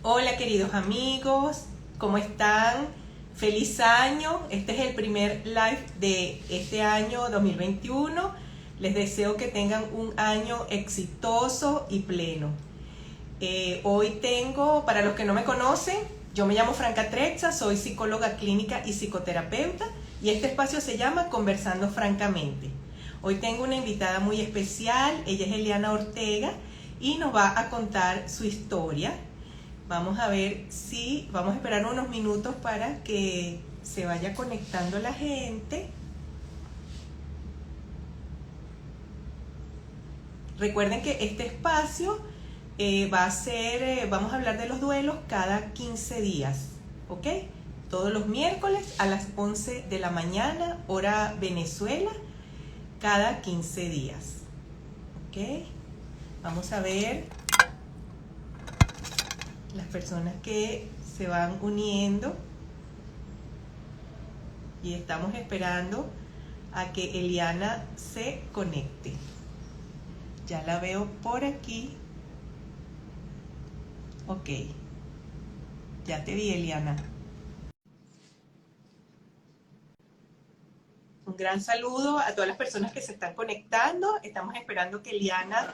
Hola queridos amigos, ¿cómo están? Feliz año, este es el primer live de este año 2021. Les deseo que tengan un año exitoso y pleno. Hoy tengo, para los que no me conocen, yo me llamo Franca Trezza, soy psicóloga clínica y psicoterapeuta y este espacio se llama Conversando Francamente. Hoy tengo una invitada muy especial, ella es Eliana Ortega y nos va a contar su historia. Vamos a ver si, vamos a esperar unos minutos para que se vaya conectando la gente. Recuerden que este espacio va a ser, vamos a hablar de los duelos cada 15 días, ¿ok? Todos los miércoles a las 11 de la mañana, hora Venezuela, cada 15 días, ¿ok? Vamos a ver las personas que se van uniendo y estamos esperando a que Eliana se conecte. Ya la veo por aquí. Ok, ya te vi, Eliana. Un gran saludo a todas las personas que se están conectando. Estamos esperando que Eliana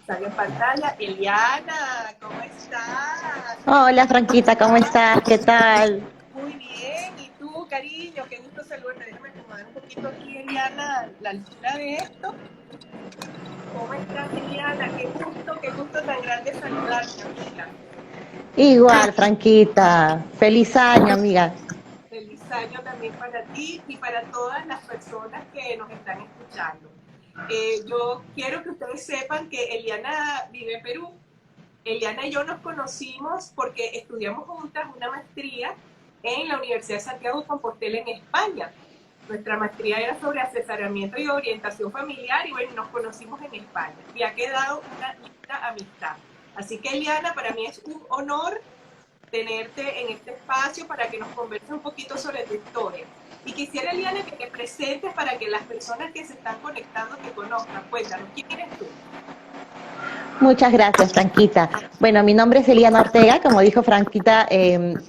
salga en pantalla. Eliana, ¿cómo estás? Hola Franquita, ¿cómo estás? ¿Qué tal? Muy bien, ¿y tú, cariño? Qué gusto saludarte. Déjame acomodar un poquito aquí, Eliana, la altura de esto. ¿Cómo estás, Eliana? Qué gusto tan grande saludarte, amiga. Igual, Franquita. Feliz año, amiga. Feliz año también para ti y para todas las personas que nos están escuchando. Yo quiero que ustedes sepan que Eliana vive en Perú. Eliana y yo nos conocimos porque estudiamos juntas una maestría en la Universidad de Santiago de Compostela en España. Nuestra maestría era sobre asesoramiento y orientación familiar y bueno, nos conocimos en España y ha quedado una linda amistad. Así que Eliana, para mí es un honor tenerte en este espacio para que nos converses un poquito sobre tu historia. Y quisiera, Eliana, que te presentes para que las personas que se están conectando te conozcan. Cuéntanos, ¿quién eres tú? Muchas gracias, Franquita. Bueno, mi nombre es Eliana Ortega, como dijo Franquita,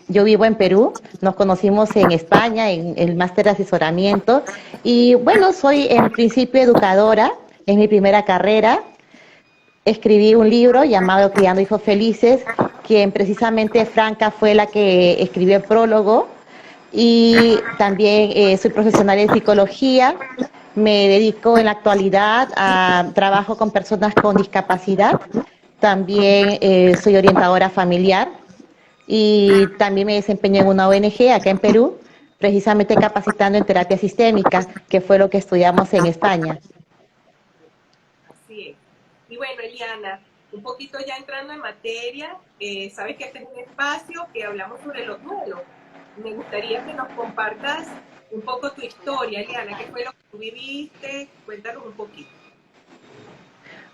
yo vivo en Perú, nos conocimos en España, en el máster de asesoramiento, y bueno, soy en principio educadora, es mi primera carrera. Escribí un libro llamado Criando Hijos Felices, quien precisamente Franca fue la que escribió el prólogo, y también soy profesional en psicología. Me dedico en la actualidad a trabajo con personas con discapacidad. También soy orientadora familiar y también me desempeño en una ONG acá en Perú, precisamente capacitando en terapia sistémica, que fue lo que estudiamos en España. Así es. Y bueno, Eliana, un poquito ya entrando en materia, sabes que este es un espacio que hablamos sobre los duelos. Me gustaría que nos compartas un poco tu historia, Eliana, qué fue lo que tú viviste, cuéntanos un poquito.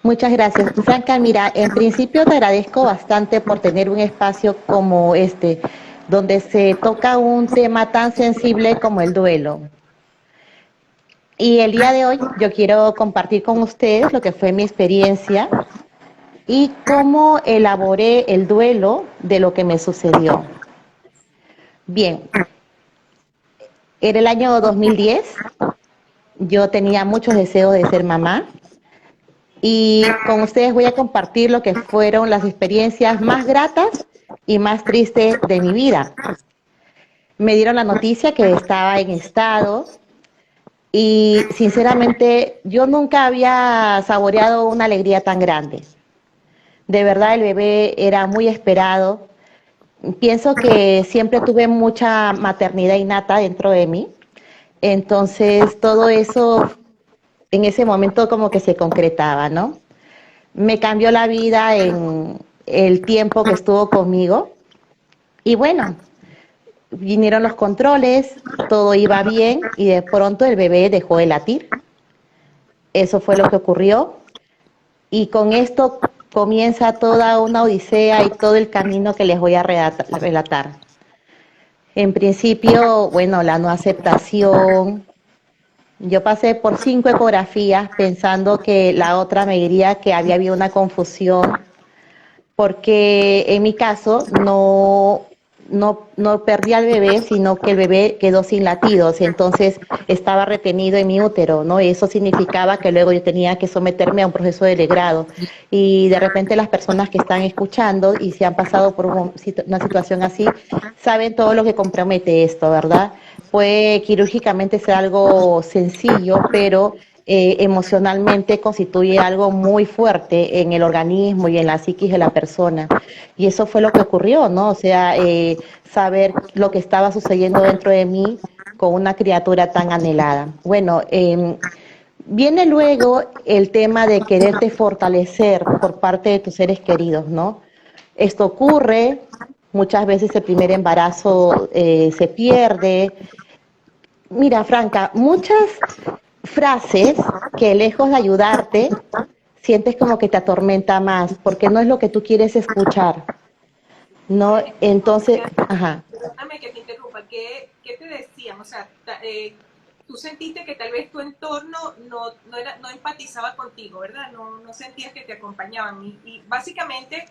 Muchas gracias. Franca, mira, en principio te agradezco bastante por tener un espacio como este, donde se toca un tema tan sensible como el duelo. Y el día de hoy yo quiero compartir con ustedes lo que fue mi experiencia y cómo elaboré el duelo de lo que me sucedió. Bien, era el año 2010, yo tenía muchos deseos de ser mamá y con ustedes voy a compartir lo que fueron las experiencias más gratas y más tristes de mi vida. Me dieron la noticia que estaba en estado y sinceramente yo nunca había saboreado una alegría tan grande. De verdad el bebé era muy esperado. Pienso que siempre tuve mucha maternidad innata dentro de mí. Entonces todo eso en ese momento como que se concretaba, ¿no? Me cambió la vida en el tiempo que estuvo conmigo. Y bueno, vinieron los controles, todo iba bien y de pronto el bebé dejó de latir. Eso fue lo que ocurrió. Y con esto comienza toda una odisea y todo el camino que les voy a relatar. En principio, bueno, la no aceptación. Yo pasé por 5 ecografías pensando que la otra me diría que había habido una confusión porque en mi caso no perdí al bebé, sino que el bebé quedó sin latidos, entonces estaba retenido en mi útero, ¿no? Eso significaba que luego yo tenía que someterme a un proceso de legrado. Y de repente las personas que están escuchando y se han pasado por una situación así, saben todo lo que compromete esto, ¿verdad? Puede quirúrgicamente ser algo sencillo, pero emocionalmente constituye algo muy fuerte en el organismo y en la psiquis de la persona. Y eso fue lo que ocurrió, ¿no? O sea, saber lo que estaba sucediendo dentro de mí con una criatura tan anhelada. Bueno, viene luego el tema de quererte fortalecer por parte de tus seres queridos, ¿no? Esto ocurre, muchas veces el primer embarazo se pierde. Mira, Franca, muchas frases que lejos de ayudarte, sientes como que te atormenta más, porque no es lo que tú quieres escuchar, ¿no? Entonces, ajá. Perdóname que te interrumpa, ¿qué te decían? O sea, tú sentiste que tal vez tu entorno no empatizaba contigo, ¿verdad? No sentías que te acompañaban. Y básicamente,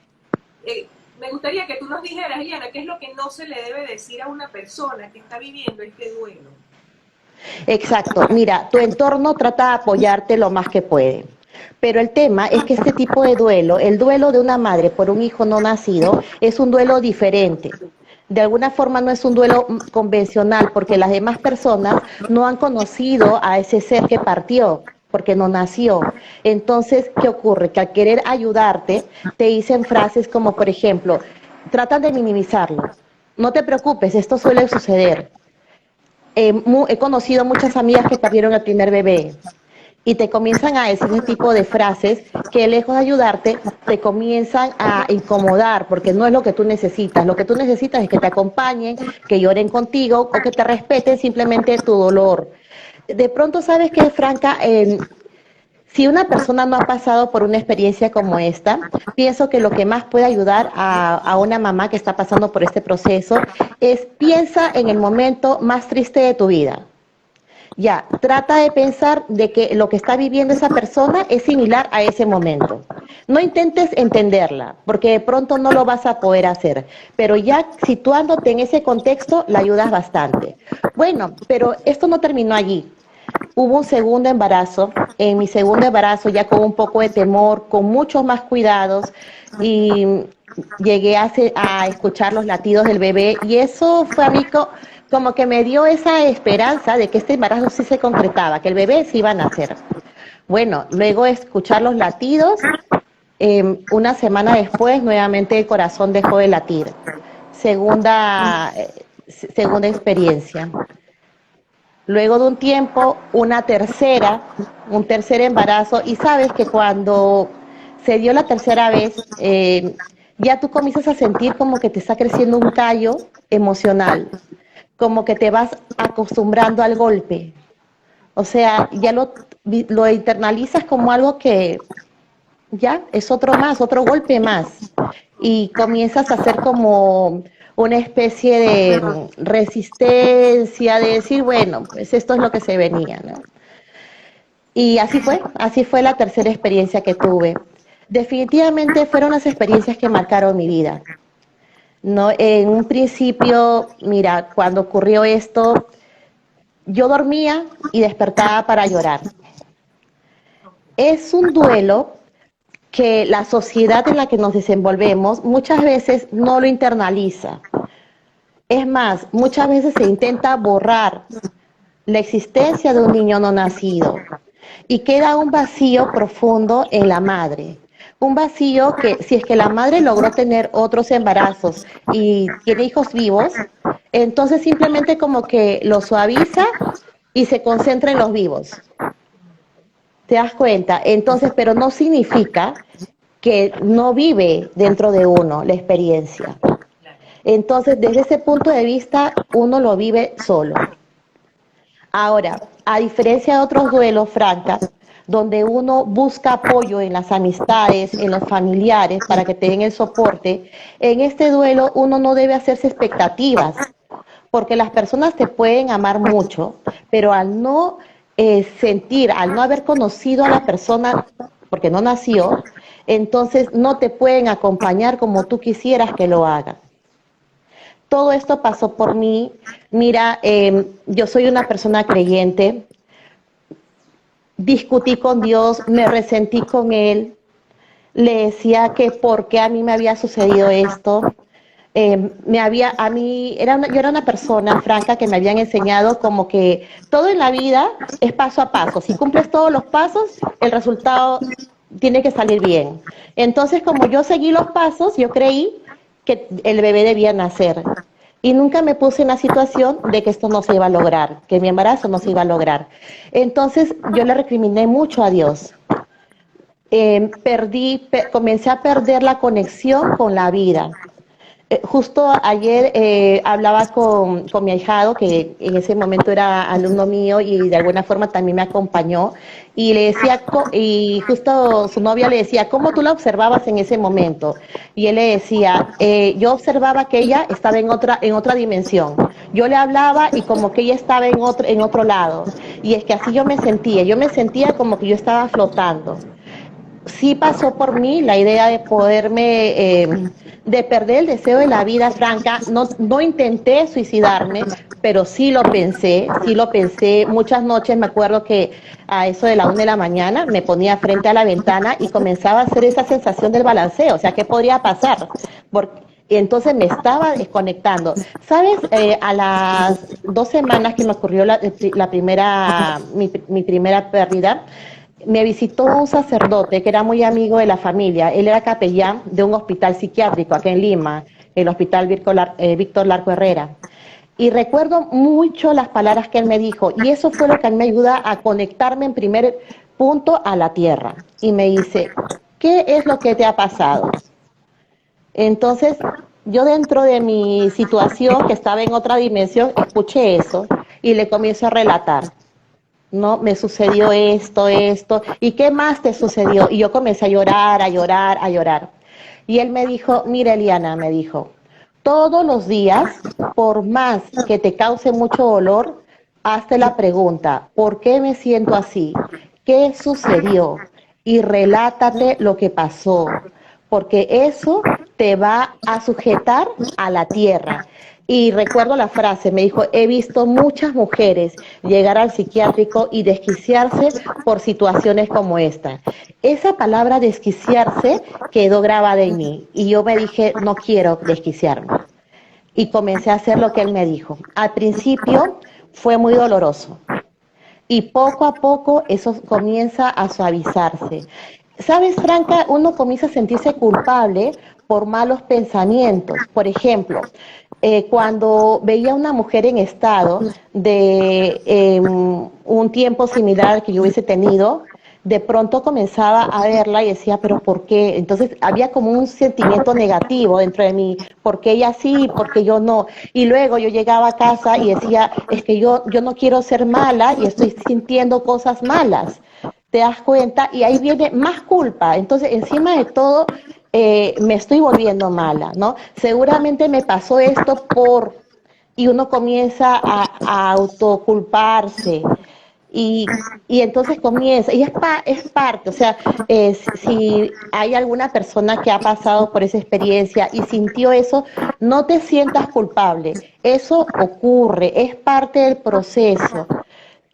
me gustaría que tú nos dijeras, Eliana, qué es lo que no se le debe decir a una persona que está viviendo este duelo. Exacto. Mira, tu entorno trata de apoyarte lo más que puede. Pero el tema es que este tipo de duelo, el duelo de una madre por un hijo no nacido, es un duelo diferente. De alguna forma no es un duelo convencional porque las demás personas no han conocido a ese ser que partió porque no nació. Entonces, ¿qué ocurre? Que al querer ayudarte, te dicen frases como, por ejemplo, tratan de minimizarlo. No te preocupes, esto suele suceder. He conocido muchas amigas que perdieron el primer bebé y te comienzan a decir ese tipo de frases que lejos de ayudarte, te comienzan a incomodar porque no es lo que tú necesitas. Lo que tú necesitas es que te acompañen, que lloren contigo o que te respeten simplemente tu dolor. De pronto, ¿sabes qué, Franca? Si una persona no ha pasado por una experiencia como esta, pienso que lo que más puede ayudar a una mamá que está pasando por este proceso es piensa en el momento más triste de tu vida. Ya, trata de pensar de que lo que está viviendo esa persona es similar a ese momento. No intentes entenderla, porque de pronto no lo vas a poder hacer, pero ya situándote en ese contexto, la ayudas bastante. Bueno, pero esto no terminó allí. Hubo un segundo embarazo, en mi segundo embarazo ya con un poco de temor, con muchos más cuidados y llegué a escuchar los latidos del bebé y eso fue a mí como que me dio esa esperanza de que este embarazo sí se concretaba, que el bebé sí iba a nacer. Bueno, luego de escuchar los latidos, una semana después nuevamente el corazón dejó de latir. Segunda experiencia. Luego de un tiempo, un tercer embarazo, y sabes que cuando se dio la tercera vez, ya tú comienzas a sentir como que te está creciendo un callo emocional, como que te vas acostumbrando al golpe. O sea, ya lo internalizas como algo que ya es otro más, otro golpe más. Y comienzas a hacer como una especie de resistencia, de decir, bueno, pues esto es lo que se venía, ¿no? Y así fue la tercera experiencia que tuve. Definitivamente fueron las experiencias que marcaron mi vida. No, en un principio, mira, cuando ocurrió esto, yo dormía y despertaba para llorar. Es un duelo que la sociedad en la que nos desenvolvemos muchas veces no lo internaliza. Es más, muchas veces se intenta borrar la existencia de un niño no nacido y queda un vacío profundo en la madre. Un vacío que si es que la madre logró tener otros embarazos y tiene hijos vivos, entonces simplemente como que lo suaviza y se concentra en los vivos. ¿Te das cuenta? Entonces, pero no significa que no vive dentro de uno la experiencia. Entonces, desde ese punto de vista, uno lo vive solo. Ahora, a diferencia de otros duelos, Franca, donde uno busca apoyo en las amistades, en los familiares, para que te den el soporte, en este duelo uno no debe hacerse expectativas, porque las personas te pueden amar mucho, pero al no sentir, al no haber conocido a la persona porque no nació, entonces no te pueden acompañar como tú quisieras que lo hagan. Todo esto pasó por mí. Mira, yo soy una persona creyente, discutí con Dios, me resentí con Él, le decía que por qué a mí me había sucedido esto. A mí, yo era una persona franca que me habían enseñado como que todo en la vida es paso a paso. Si cumples todos los pasos, el resultado tiene que salir bien. Entonces, como yo seguí los pasos, yo creí que el bebé debía nacer. Y nunca me puse en la situación de que esto no se iba a lograr, que mi embarazo no se iba a lograr. Entonces, yo le recriminé mucho a Dios. Comencé a perder la conexión con la vida. Justo ayer hablaba con mi ahijado, que en ese momento era alumno mío y de alguna forma también me acompañó, y le decía, y justo su novia le decía, ¿cómo tú la observabas en ese momento? Y él le decía, yo observaba que ella estaba en otra dimensión. Yo le hablaba y como que ella estaba en otro lado. Y es que así yo me sentía como que yo estaba flotando. Sí pasó por mí la idea de de perder el deseo de la vida franca. No intenté suicidarme, pero sí lo pensé. Muchas noches me acuerdo que a eso de la 1 de la mañana me ponía frente a la ventana y comenzaba a hacer esa sensación del balanceo, o sea, ¿qué podría pasar? Y entonces me estaba desconectando. ¿Sabes? A las 2 semanas que me ocurrió mi primera pérdida, me visitó un sacerdote que era muy amigo de la familia. Él era capellán de un hospital psiquiátrico aquí en Lima, el hospital Víctor Larco Herrera. Y recuerdo mucho las palabras que él me dijo, y eso fue lo que a mí me ayuda a conectarme en primer punto a la tierra. Y me dice, ¿qué es lo que te ha pasado? Entonces, yo dentro de mi situación, que estaba en otra dimensión, escuché eso y le comienzo a relatar. No, me sucedió esto, ¿y qué más te sucedió? Y yo comencé a llorar, a llorar, a llorar. Y él me dijo, mira Eliana, me dijo, todos los días, por más que te cause mucho dolor, hazte la pregunta, ¿por qué me siento así? ¿Qué sucedió? Y relátate lo que pasó, porque eso te va a sujetar a la tierra. Y recuerdo la frase, me dijo, he visto muchas mujeres llegar al psiquiátrico y desquiciarse por situaciones como esta. Esa palabra desquiciarse quedó grabada en mí y yo me dije, no quiero desquiciarme. Y comencé a hacer lo que él me dijo. Al principio fue muy doloroso y poco a poco eso comienza a suavizarse. ¿Sabes, Franca? Uno comienza a sentirse culpable por malos pensamientos. Por ejemplo, cuando veía a una mujer en estado de un tiempo similar al que yo hubiese tenido, de pronto comenzaba a verla y decía, pero ¿por qué? Entonces había como un sentimiento negativo dentro de mí, ¿por qué ella sí, por qué yo no? Y luego yo llegaba a casa y decía, es que yo no quiero ser mala y estoy sintiendo cosas malas. ¿Te das cuenta? Y ahí viene más culpa. Entonces, encima de todo, me estoy volviendo mala, ¿no? Seguramente me pasó esto y uno comienza a autoculparse. Y entonces comienza, y es parte, o sea, si hay alguna persona que ha pasado por esa experiencia y sintió eso, no te sientas culpable, eso ocurre, es parte del proceso.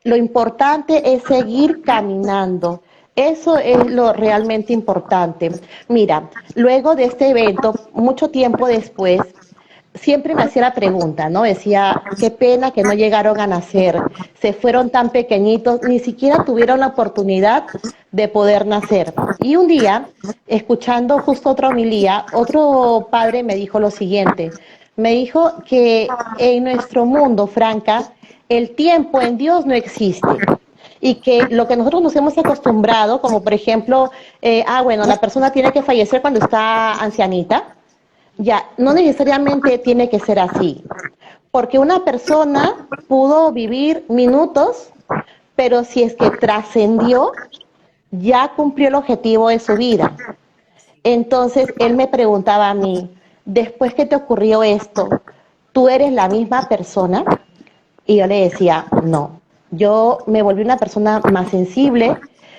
Lo importante es seguir caminando. Eso es lo realmente importante. Mira, luego de este evento, mucho tiempo después, siempre me hacía la pregunta, ¿no? Decía, qué pena que no llegaron a nacer, se fueron tan pequeñitos, ni siquiera tuvieron la oportunidad de poder nacer. Y un día, escuchando justo otra homilía, otro padre me dijo lo siguiente, me dijo que en nuestro mundo, Franca, el tiempo en Dios no existe. Y que lo que nosotros nos hemos acostumbrado, como por ejemplo, bueno, la persona tiene que fallecer cuando está ancianita, ya, no necesariamente tiene que ser así, porque una persona pudo vivir minutos, pero si es que trascendió, ya cumplió el objetivo de su vida. Entonces, él me preguntaba a mí, después que te ocurrió esto, ¿tú eres la misma persona? Y yo le decía, no, yo me volví una persona más sensible,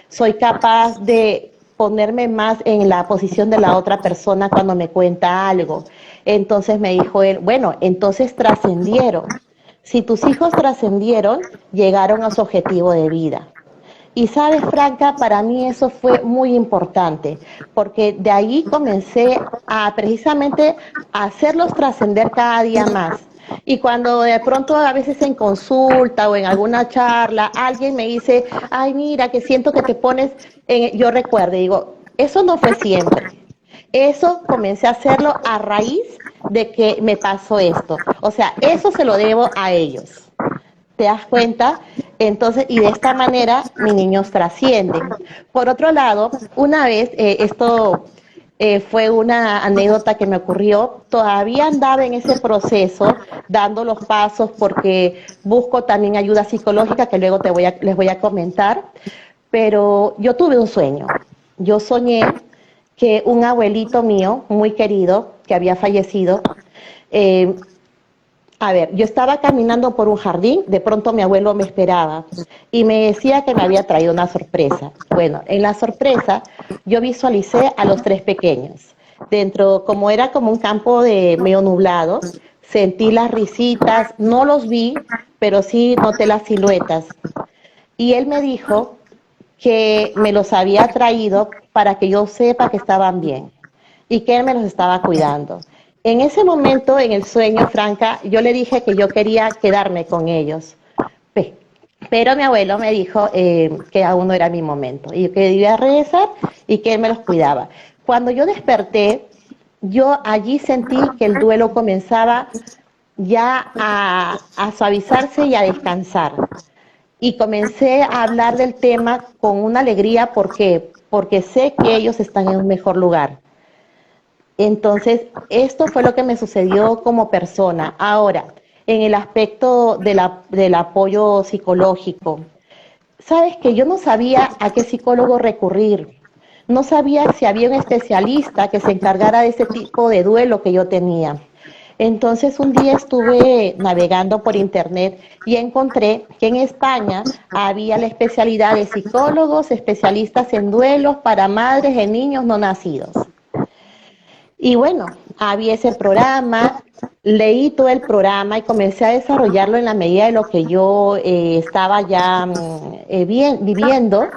soy capaz de ponerme más en la posición de la otra persona cuando me cuenta algo. Entonces me dijo él, bueno, entonces trascendieron. Si tus hijos trascendieron, llegaron a su objetivo de vida. Y sabes, Franca, para mí eso fue muy importante, porque de ahí comencé a precisamente a hacerlos trascender cada día más. Y cuando de pronto a veces en consulta o en alguna charla alguien me dice, ay, mira, que siento que te pones, yo recuerdo y digo, eso no fue siempre. Eso comencé a hacerlo a raíz de que me pasó esto. O sea, eso se lo debo a ellos. ¿Te das cuenta? Entonces, y de esta manera mis niños trascienden. Por otro lado, una vez, fue una anécdota que me ocurrió, todavía andaba en ese proceso, dando los pasos porque busco también ayuda psicológica que luego les voy a comentar, pero yo tuve un sueño. Yo soñé que un abuelito mío, muy querido, que había fallecido, yo estaba caminando por un jardín, de pronto mi abuelo me esperaba y me decía que me había traído una sorpresa. Bueno, en la sorpresa yo visualicé a los tres pequeños. Dentro, como era como un campo de medio nublado, sentí las risitas, no los vi, pero sí noté las siluetas. Y él me dijo que me los había traído para que yo sepa que estaban bien y que él me los estaba cuidando. En ese momento, en el sueño, Franca, yo le dije que yo quería quedarme con ellos, pero mi abuelo me dijo que aún no era mi momento y que debía regresar y que él me los cuidaba. Cuando yo desperté, yo allí sentí que el duelo comenzaba ya a suavizarse y a descansar. Y comencé a hablar del tema con una alegría, ¿por qué? Porque sé que ellos están en un mejor lugar. Entonces, esto fue lo que me sucedió como persona. Ahora, en el aspecto del apoyo psicológico, sabes que yo no sabía a qué psicólogo recurrir, no sabía si había un especialista que se encargara de ese tipo de duelo que yo tenía. Entonces un día estuve navegando por internet y encontré que en España había la especialidad de psicólogos especialistas en duelos para madres de niños no nacidos. Y bueno, había ese programa, leí todo el programa y comencé a desarrollarlo en la medida de lo que yo estaba ya viviendo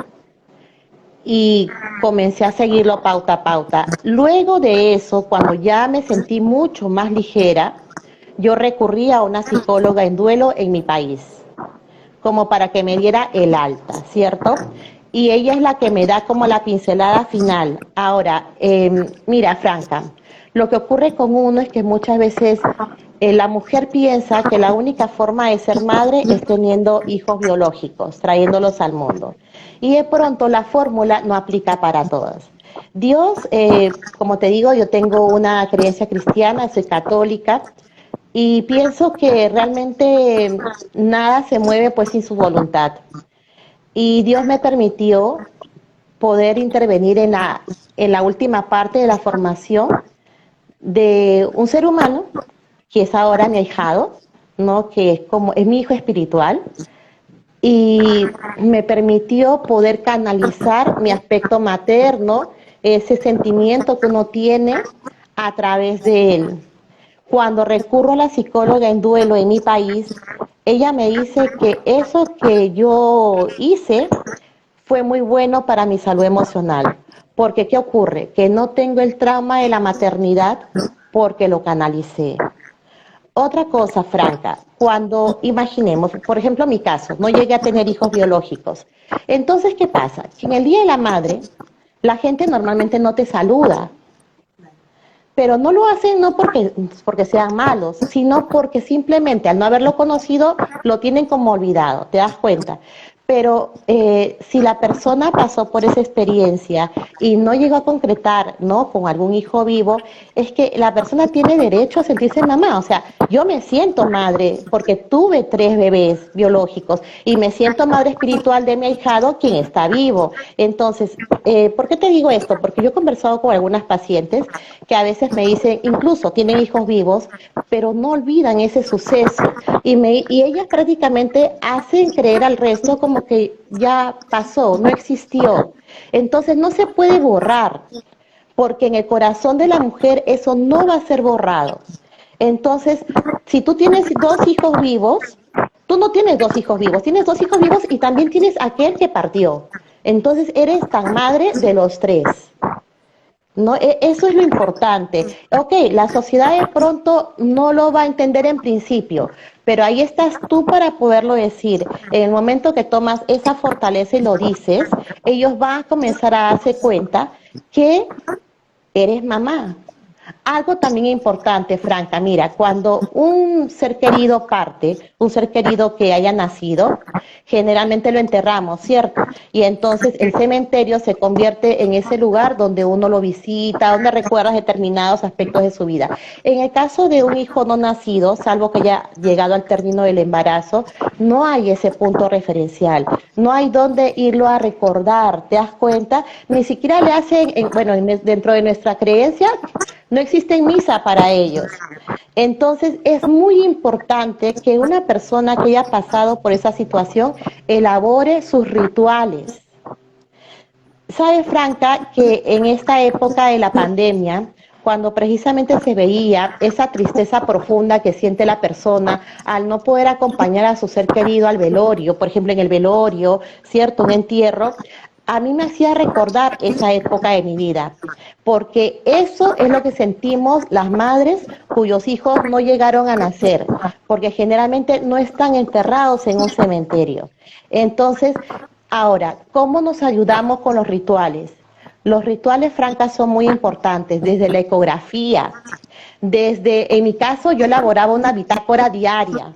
y comencé a seguirlo pauta a pauta. Luego de eso, cuando ya me sentí mucho más ligera, yo recurrí a una psicóloga en duelo en mi país, como para que me diera el alta, ¿cierto? Y ella es la que me da como la pincelada final. Ahora, mira, Franca, lo que ocurre con uno es que muchas veces la mujer piensa que la única forma de ser madre es teniendo hijos biológicos, trayéndolos al mundo. Y de pronto la fórmula no aplica para todas. Dios, como te digo, yo tengo una creencia cristiana, soy católica, y pienso que realmente nada se mueve pues sin su voluntad. Y Dios me permitió poder intervenir en la última parte de la formación de un ser humano que es ahora mi ahijado, ¿no? Que es mi hijo espiritual, y me permitió poder canalizar mi aspecto materno, ese sentimiento que uno tiene a través de él. Cuando recurro a la psicóloga en duelo en mi país, ella me dice que eso que yo hice fue muy bueno para mi salud emocional. Porque, ¿qué ocurre? Que no tengo el trauma de la maternidad porque lo canalicé. Otra cosa, Franca, cuando imaginemos, por ejemplo, mi caso, no llegué a tener hijos biológicos. Entonces, ¿qué pasa? Que en el Día de la Madre, la gente normalmente no te saluda, pero no lo hacen no porque sean malos, sino porque simplemente al no haberlo conocido, lo tienen como olvidado, ¿te das cuenta? Pero si la persona pasó por esa experiencia y no llegó a concretar, ¿no?, con algún hijo vivo, es que la persona tiene derecho a sentirse mamá. O sea, yo me siento madre porque tuve 3 bebés biológicos y me siento madre espiritual de mi ahijado, quien está vivo. Entonces, ¿por qué te digo esto? Porque yo he conversado con algunas pacientes que a veces me dicen, incluso tienen hijos vivos, pero no olvidan ese suceso. Y ellas prácticamente hacen creer al resto como que ya pasó, no existió. Entonces no se puede borrar, porque en el corazón de la mujer eso no va a ser borrado. Entonces, si tú tienes dos hijos vivos, tú no tienes dos hijos vivos, tienes dos hijos vivos y también tienes aquel que partió. Entonces eres tan madre de los tres. No, eso es lo importante. Ok, la sociedad de pronto no lo va a entender en principio, pero ahí estás tú para poderlo decir. En el momento que tomas esa fortaleza y lo dices, ellos van a comenzar a darse cuenta que eres mamá. Algo también importante, Franca, mira, cuando un ser querido parte, un ser querido que haya nacido, generalmente lo enterramos, ¿cierto? Y entonces el cementerio se convierte en ese lugar donde uno lo visita, donde recuerdas determinados aspectos de su vida. En el caso de un hijo no nacido, salvo que haya llegado al término del embarazo, no hay ese punto referencial, no hay donde irlo a recordar, ¿te das cuenta? Ni siquiera le hacen, dentro de nuestra creencia, no existe misa para ellos. Entonces es muy importante que una persona que haya pasado por esa situación elabore sus rituales. ¿Sabe, Franca, que en esta época de la pandemia, cuando precisamente se veía esa tristeza profunda que siente la persona al no poder acompañar a su ser querido al velorio, por ejemplo en el velorio, ¿cierto? Un entierro, a mí me hacía recordar esa época de mi vida, porque eso es lo que sentimos las madres cuyos hijos no llegaron a nacer, porque generalmente no están enterrados en un cementerio. Entonces, ahora, ¿cómo nos ayudamos con los rituales? Los rituales, Franca, son muy importantes, desde la ecografía, en mi caso, yo elaboraba una bitácora diaria.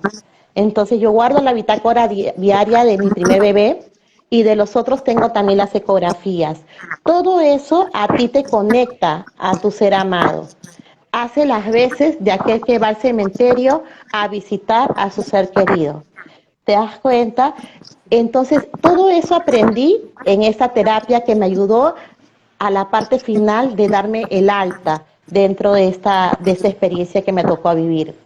Entonces, yo guardo la bitácora diaria de mi primer bebé, y de los otros tengo también las ecografías. Todo eso a ti te conecta a tu ser amado. Hace las veces de aquel que va al cementerio a visitar a su ser querido. ¿Te das cuenta? Entonces, todo eso aprendí en esta terapia que me ayudó a la parte final de darme el alta dentro de esta experiencia que me tocó vivir.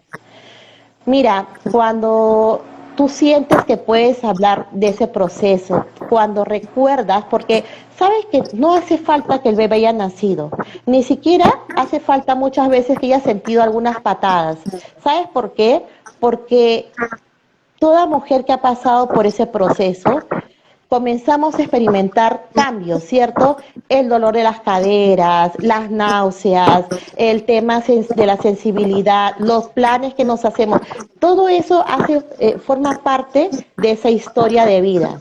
Mira, cuando tú sientes que puedes hablar de ese proceso, cuando recuerdas, porque sabes que no hace falta que el bebé haya nacido, ni siquiera hace falta muchas veces que haya sentido algunas patadas. ¿Sabes por qué? Porque toda mujer que ha pasado por ese proceso, comenzamos a experimentar cambios, ¿cierto? El dolor de las caderas, las náuseas, el tema de la sensibilidad, los planes que nos hacemos, todo eso forma parte de esa historia de vida.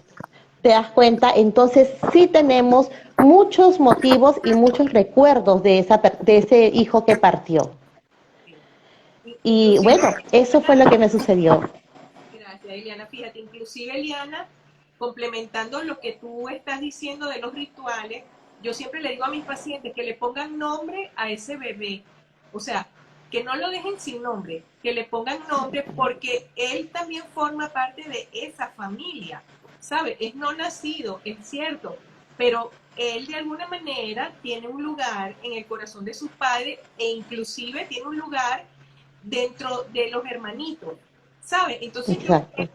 ¿Te das cuenta? Entonces sí tenemos muchos motivos y muchos recuerdos de ese hijo que partió. Y bueno, eso fue lo que me sucedió. Gracias, Eliana. Fíjate, inclusive, Eliana, complementando lo que tú estás diciendo de los rituales, yo siempre le digo a mis pacientes que le pongan nombre a ese bebé. O sea, que no lo dejen sin nombre, que le pongan nombre porque él también forma parte de esa familia, ¿sabe? Es no nacido, es cierto, pero él de alguna manera tiene un lugar en el corazón de sus padres e inclusive tiene un lugar dentro de los hermanitos, ¿sabe? Entonces yo creo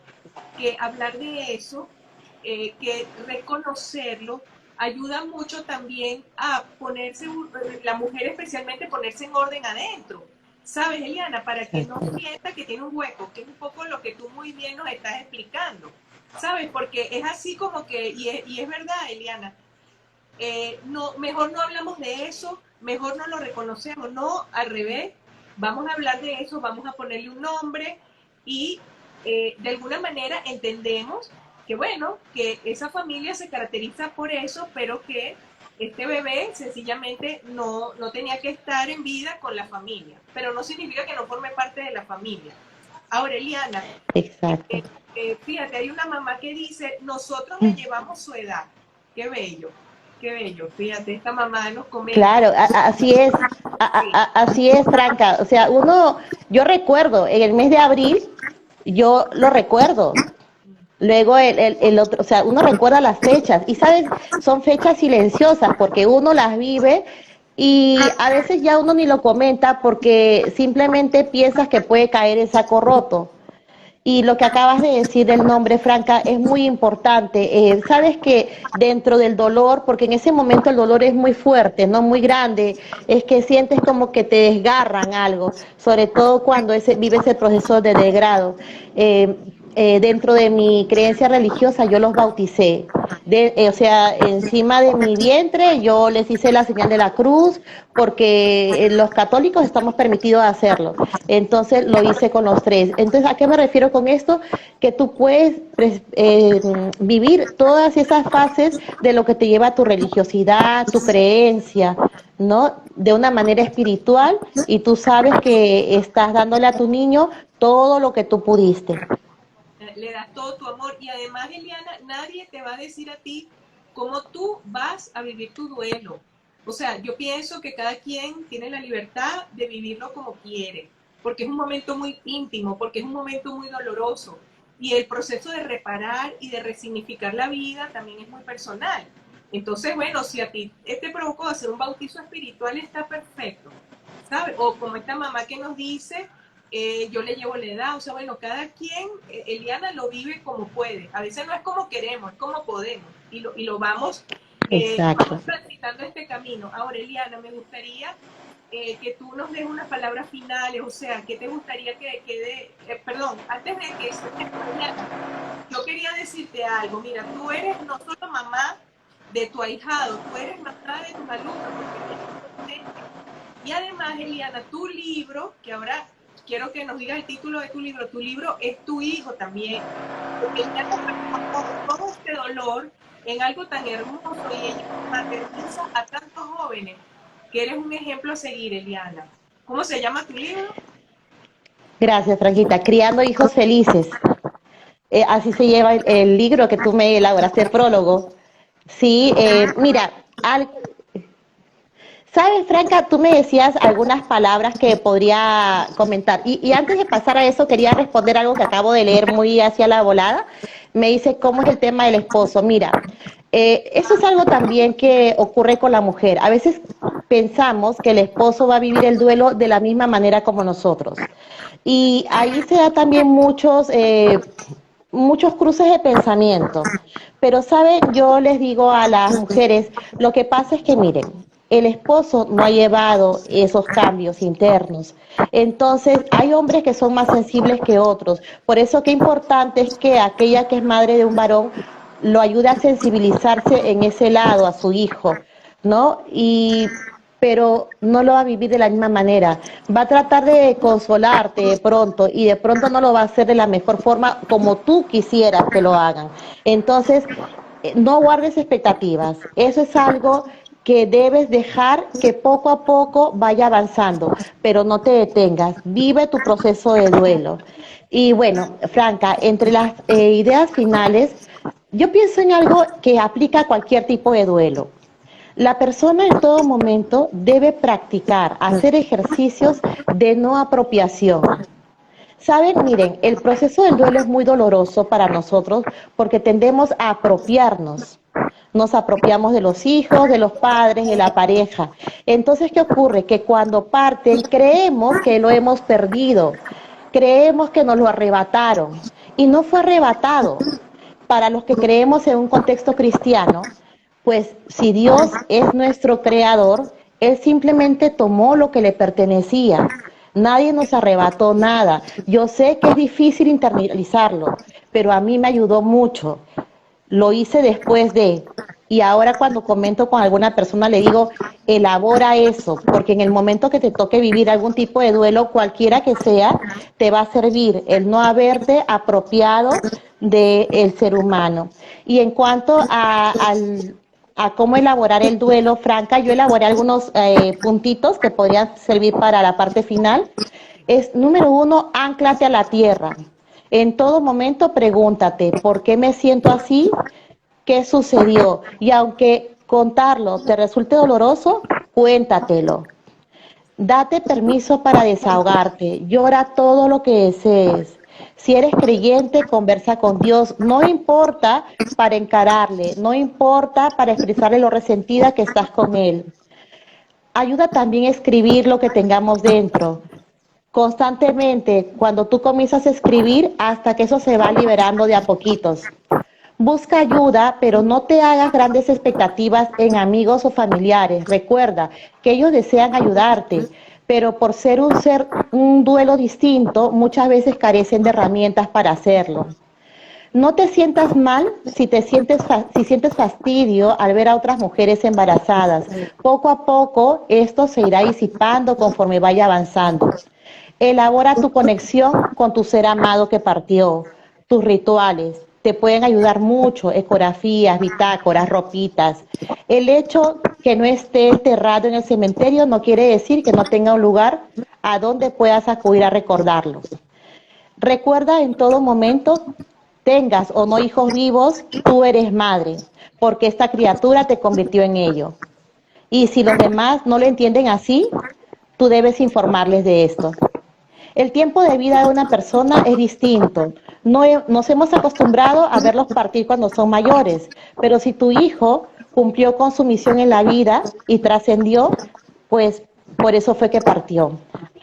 que hablar de eso, que reconocerlo, ayuda mucho también a ponerse, la mujer especialmente, ponerse en orden adentro. ¿Sabes, Eliana? Para que no sienta que tiene un hueco, que es un poco lo que tú muy bien nos estás explicando. ¿Sabes? Porque es así como que, y es verdad, Eliana, mejor no hablamos de eso, mejor no lo reconocemos, no, al revés, vamos a hablar de eso, vamos a ponerle un nombre y de alguna manera entendemos que bueno, que esa familia se caracteriza por eso, pero que este bebé sencillamente no tenía que estar en vida con la familia, pero no significa que no forme parte de la familia. Ahora, Eliana, fíjate, hay una mamá que dice, nosotros le llevamos su edad. Qué bello, fíjate, esta mamá nos comenta. Claro, así es, Franca. O sea, yo recuerdo, en el mes de abril, yo lo recuerdo. Luego el otro, o sea, uno recuerda las fechas y sabes, son fechas silenciosas porque uno las vive y a veces ya uno ni lo comenta porque simplemente piensas que puede caer en saco roto. Y lo que acabas de decir del nombre, Franca, es muy importante. Sabes que dentro del dolor, porque en ese momento el dolor es muy fuerte, no muy grande, es que sientes como que te desgarran algo, sobre todo cuando vives el proceso de degrado. Eh, Dentro de mi creencia religiosa yo los bauticé. O sea, encima de mi vientre yo les hice la señal de la cruz porque los católicos estamos permitidos hacerlo. Entonces lo hice con los tres. Entonces, ¿a qué me refiero con esto? Que tú puedes vivir todas esas fases de lo que te lleva a tu religiosidad, tu creencia, ¿no? De una manera espiritual y tú sabes que estás dándole a tu niño todo lo que tú pudiste. Le das todo tu amor y además, Eliana, nadie te va a decir a ti cómo tú vas a vivir tu duelo. O sea, yo pienso que cada quien tiene la libertad de vivirlo como quiere, porque es un momento muy íntimo, porque es un momento muy doloroso. Y el proceso de reparar y de resignificar la vida también es muy personal. Entonces, bueno, si a ti te provocó hacer un bautizo espiritual, está perfecto, ¿sabes? O como esta mamá que nos dice, yo le llevo la edad, o sea, bueno, cada quien, Eliana lo vive como puede, a veces no es como queremos, es como podemos, y lo Exacto. vamos transitando este camino. Ahora, Eliana, me gustaría que tú nos des unas palabras finales, o sea, ¿qué te gustaría que quede? Perdón, antes de que eso, Eliana, yo quería decirte algo, mira, tú eres no solo mamá de tu ahijado, tú eres mamá de tus alumnos, porque eres docente. Y además, Eliana, tu libro, que ahora quiero que nos digas el título de tu libro es tu hijo también, porque ella todo este dolor en algo tan hermoso y ella materniza a tantos jóvenes, que eres un ejemplo a seguir, Eliana. ¿Cómo se llama tu libro? Gracias, Franquita. Criando hijos felices. Así se lleva el libro que tú me elaboraste, el prólogo. Sí, mira, sabes, Franca, tú me decías algunas palabras que podría comentar. Y antes de pasar a eso, quería responder algo que acabo de leer muy hacia la volada. Me dice, ¿cómo es el tema del esposo? Mira, eso es algo también que ocurre con la mujer. A veces pensamos que el esposo va a vivir el duelo de la misma manera como nosotros. Y ahí se da también muchos cruces de pensamiento. Pero, ¿saben? Yo les digo a las mujeres, lo que pasa es que, miren, el esposo no ha llevado esos cambios internos. Entonces, hay hombres que son más sensibles que otros. Por eso, qué importante es que aquella que es madre de un varón lo ayude a sensibilizarse en ese lado, a su hijo, ¿no? Pero no lo va a vivir de la misma manera. Va a tratar de consolarte de pronto y de pronto no lo va a hacer de la mejor forma como tú quisieras que lo hagan. Entonces, no guardes expectativas. Eso es algo que debes dejar que poco a poco vaya avanzando, pero no te detengas. Vive tu proceso de duelo. Y bueno, Franca, entre las ideas finales, yo pienso en algo que aplica a cualquier tipo de duelo. La persona en todo momento debe practicar, hacer ejercicios de no apropiación. Saben, miren, el proceso del duelo es muy doloroso para nosotros porque tendemos a apropiarnos. Nos apropiamos de los hijos, de los padres, de la pareja. Entonces, ¿qué ocurre? Que cuando parten creemos que lo hemos perdido, creemos que nos lo arrebataron y no fue arrebatado. Para los que creemos en un contexto cristiano, pues si Dios es nuestro creador, Él simplemente tomó lo que le pertenecía. Nadie nos arrebató nada. Yo sé que es difícil internalizarlo, pero a mí me ayudó mucho. Lo hice después de, y ahora cuando comento con alguna persona le digo, elabora eso, porque en el momento que te toque vivir algún tipo de duelo, cualquiera que sea, te va a servir el no haberte apropiado del ser humano. Y en cuanto a cómo elaborar el duelo, Franca, yo elaboré algunos puntitos que podrían servir para la parte final. Es, número uno, anclate a la tierra. En todo momento pregúntate, ¿por qué me siento así? ¿Qué sucedió? Y aunque contarlo te resulte doloroso, cuéntatelo. Date permiso para desahogarte, llora todo lo que desees. Si eres creyente, conversa con Dios, no importa para encararle, no importa para expresarle lo resentida que estás con Él. ayuda también a escribir lo que tengamos dentro. Constantemente, cuando tú comienzas a escribir, hasta que eso se va liberando de a poquitos. Busca ayuda, pero no te hagas grandes expectativas en amigos o familiares. Recuerda que ellos desean ayudarte, pero por ser un duelo distinto, muchas veces carecen de herramientas para hacerlo. No te sientas mal si sientes fastidio al ver a otras mujeres embarazadas. Poco a poco esto se irá disipando conforme vaya avanzando. Elabora tu conexión con tu ser amado que partió, tus rituales. Te pueden ayudar mucho, ecografías, bitácoras, ropitas. El hecho que no esté enterrado en el cementerio no quiere decir que no tenga un lugar a donde puedas acudir a recordarlo. Recuerda en todo momento, tengas o no hijos vivos, tú eres madre, porque esta criatura te convirtió en ello. Y si los demás no lo entienden así, tú debes informarles de esto. El tiempo de vida de una persona es distinto. Nos hemos acostumbrado a verlos partir cuando son mayores, pero si tu hijo cumplió con su misión en la vida y trascendió, pues por eso fue que partió.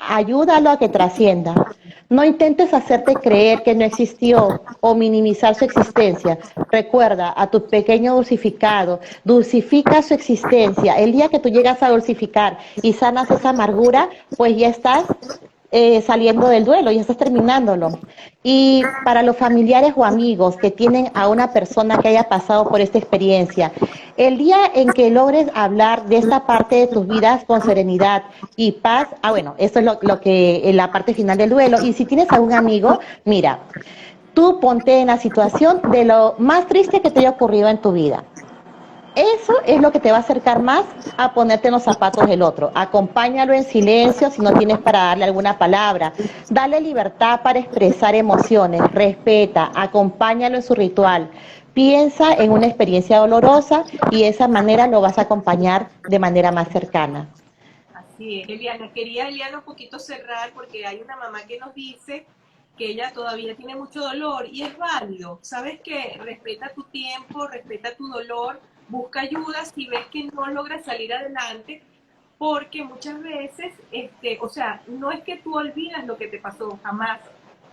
Ayúdalo a que trascienda. No intentes hacerte creer que no existió o minimizar su existencia. Recuerda a tu pequeño dulcificado, dulcifica su existencia. El día que tú llegas a dulcificar y sanas esa amargura, pues ya estás saliendo del duelo, ya estás terminándolo. Y para los familiares o amigos que tienen a una persona que haya pasado por esta experiencia, el día en que logres hablar de esta parte de tus vidas con serenidad y paz, bueno, esto es lo que en la parte final del duelo. Y si tienes algún amigo, mira, tú ponte en la situación de lo más triste que te haya ocurrido en tu vida. Eso es lo que te va a acercar más a ponerte en los zapatos del otro. Acompáñalo en silencio si no tienes para darle alguna palabra. Dale libertad para expresar emociones, respeta, acompáñalo en su ritual. Piensa en una experiencia dolorosa y de esa manera lo vas a acompañar de manera más cercana. Así es, Eliana. Quería, Eliana, un poquito cerrar porque hay una mamá que nos dice que ella todavía tiene mucho dolor y es válido. Sabes que respeta tu tiempo, respeta tu dolor, busca ayuda si ves que no logras salir adelante, porque muchas veces, o sea, no es que tú olvidas lo que te pasó, jamás.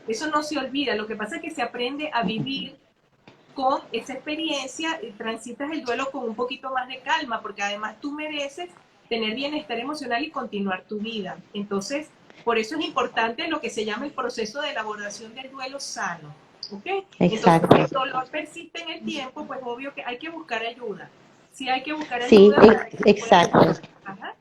Eso no se olvida. Lo que pasa es que se aprende a vivir con esa experiencia y transitas el duelo con un poquito más de calma, porque además tú mereces tener bienestar emocional y continuar tu vida. Entonces, por eso es importante lo que se llama el proceso de elaboración del duelo sano. ¿Ok? Exacto. Entonces, si el dolor persiste en el tiempo, pues obvio que hay que buscar ayuda. Sí hay que buscar Sí, ayuda. exacto. Ajá.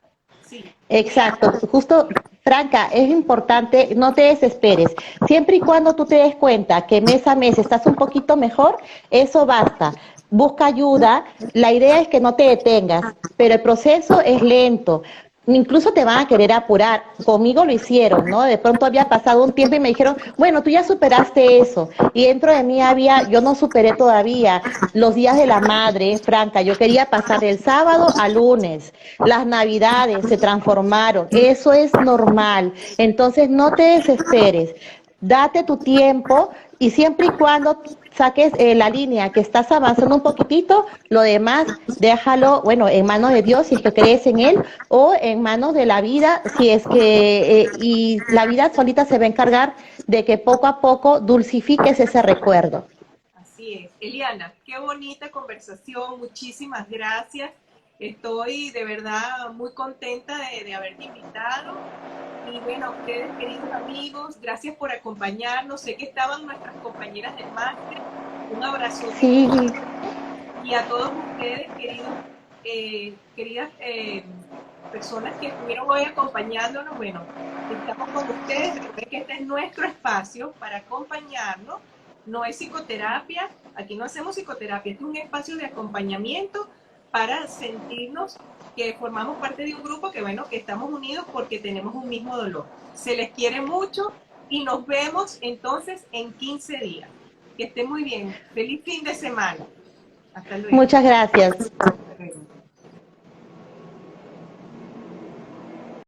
Sí. Exacto, justo, Franca, es importante, no te desesperes. Siempre y cuando tú te des cuenta que mes a mes estás un poquito mejor, eso basta. Busca ayuda, la idea es que no te detengas, pero el proceso es lento. Incluso te van a querer apurar. Conmigo lo hicieron, ¿no? De pronto había pasado un tiempo y me dijeron, bueno, tú ya superaste eso. Y dentro de mí yo no superé todavía los días de la madre, Franca. Yo quería pasar el sábado al lunes. Las navidades se transformaron. Eso es normal. Entonces no te desesperes. Date tu tiempo y siempre y cuando saques la línea que estás avanzando un poquitito, lo demás déjalo, bueno, en manos de Dios si es que crees en Él o en manos de la vida si es que, y la vida solita se va a encargar de que poco a poco dulcifiques ese recuerdo. Así es. Eliana, qué bonita conversación, muchísimas gracias. Estoy de verdad muy contenta de haberte invitado. Y bueno, a ustedes, queridos amigos, gracias por acompañarnos. Sé que estaban nuestras compañeras del máster. Un abrazo. Sí. Y a todos ustedes, queridas personas que estuvieron hoy acompañándonos, bueno, estamos con ustedes. Recuerden que este es nuestro espacio para acompañarnos. No es psicoterapia, aquí no hacemos psicoterapia, este es un espacio de acompañamiento para sentirnos que formamos parte de un grupo que, bueno, que estamos unidos porque tenemos un mismo dolor. Se les quiere mucho y nos vemos entonces en 15 días. Que estén muy bien. Feliz fin de semana. Hasta luego. Muchas gracias.